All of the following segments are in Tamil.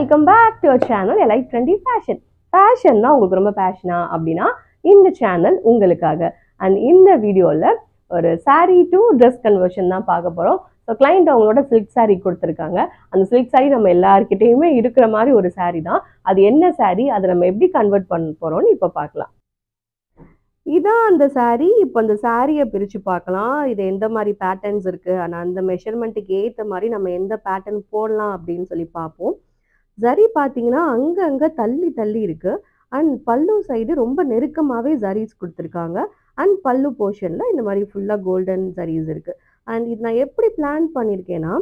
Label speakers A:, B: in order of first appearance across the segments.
A: welcome back to our channel Elite Trendy Fashion. Fashion na உங்களுக்கு ரொம்ப passion அப்படினா இந்த சேனல் உங்களுக்காக. And இந்த வீடியோல ஒரு saree to dress conversion தான் பார்க்க போறோம். So client அவங்களோட silk saree கொடுத்திருக்காங்க. அந்த silk saree நம்ம எல்லார்கிட்டயுமே இருக்கிற மாதிரி ஒரு saree தான். அது என்ன saree அதை நம்ம எப்படி கன்வர்ட் பண்ண போறோம்னு இப்ப பார்க்கலாம். இதான் அந்த saree. இப்போ அந்த சாரியை பிரிச்சு பார்க்கலாம். இது எந்த மாதிரி பேட்டர்ன்ஸ் இருக்கு, ஆனா அந்த மெஷர்மெண்ட்டுக்கு ஏத்த மாதிரி நம்ம எந்த பேட்டர்ன் போடலாம் அப்படின்னு சொல்லி பார்ப்போம். ஜரி பார்த்தீங்கன்னா அங்க தள்ளி தள்ளி இருக்கு. அண்ட் பல்லு சைடு ரொம்ப நெருக்கமாவே ஜரீஸ் கொடுத்துருக்காங்க. அண்ட் பல்லு போர்ஷன்ல இந்த மாதிரி ஃபுல்லா கோல்டன் ஜரீஸ் இருக்கு. அண்ட் இது நான் எப்படி பிளான் பண்ணியிருக்கேன்னா,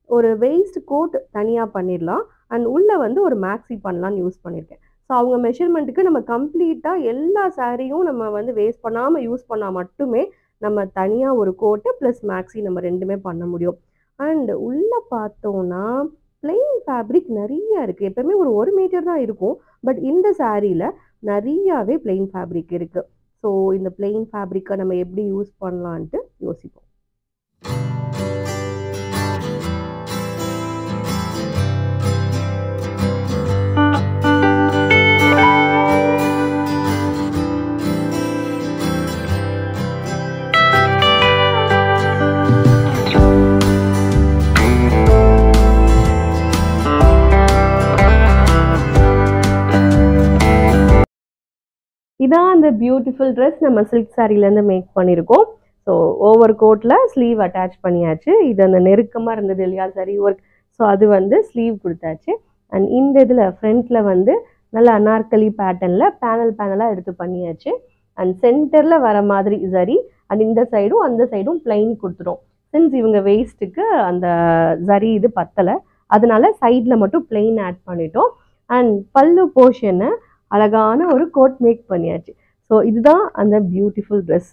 A: ஒரு வெயிஸ்ட் கோட் தனியா பண்ணிடலாம். அண்ட் உள்ள வந்து ஒரு மேக்ஸி பண்ணலாம்னு யூஸ் பண்ணியிருக்கேன். ஸோ அவங்க மெஷர்மெண்ட்டுக்கு நம்ம கம்ப்ளீட்டாக எல்லா சாரியும் நம்ம வந்து வேஸ்ட் பண்ணாமல் யூஸ் பண்ணால் மட்டுமே நம்ம தனியாக ஒரு கோட்டு ப்ளஸ் மேக்ஸி நம்ம ரெண்டுமே பண்ண முடியும். அண்ட் உள்ளே பார்த்தோன்னா பிளெயின் ஃபேப்ரிக் நிறைய இருக்குது. எப்பவுமே ஒரு மீட்டர் தான் இருக்கும். பட் இந்த சாரியில் நிறையாவே பிளெயின் ஃபேப்ரிக் இருக்குது. ஸோ இந்த பிளெயின் ஃபேப்ரிக்கை நம்ம எப்படி யூஸ் பண்ணலான்ட்டு யோசிப்போம். இதான் அந்த பியூட்டிஃபுல் ட்ரெஸ் நம்ம சில்க் சாரிலேருந்து மேக் பண்ணியிருக்கோம். ஸோ ஓவர் கோட்டில் ஸ்லீவ் அட்டாச் பண்ணியாச்சு. இது அந்த நெருக்கமாக இருந்தது இல்லையா சரி ஒர்க், ஸோ அது வந்து ஸ்லீவ் கொடுத்தாச்சு. அண்ட் இந்த இதில் ஃப்ரண்ட்டில் வந்து நல்ல அனார்கலி பேட்டர்னில் பேனலாக எடுத்து பண்ணியாச்சு. அண்ட் சென்டரில் வர மாதிரி சரி, அண்ட் இந்த சைடும் அந்த சைடும் பிளைன் கொடுத்துரும். சின்ஸ் இவங்க வெயிஸ்ட்டுக்கு அந்த சரி இது பத்தலை, அதனால சைடில் மட்டும் பிளைன் ஆட் பண்ணிட்டோம். அண்ட் பல்லு போர்ஷனை அழகான ஒரு கோட் மேக் பண்ணியாச்சு. ஸோ இதுதான் அந்த பியூட்டிஃபுல் ட்ரெஸ்.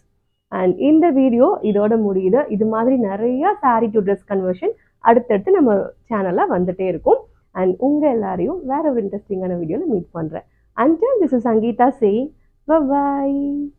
A: அண்ட் இந்த வீடியோ இதோட முடியுது. இது மாதிரி நிறைய சாரி டு ட்ரெஸ் கன்வர்ஷன் அடுத்தடுத்து நம்ம சேனலில் வந்துட்டே இருக்கும். அண்ட் உங்கள் எல்லாரையும் வேற ஒரு இன்ட்ரெஸ்டிங்கான வீடியோவில் மீட் பண்ணுறேன். Until this is Sangeeta saying bye bye.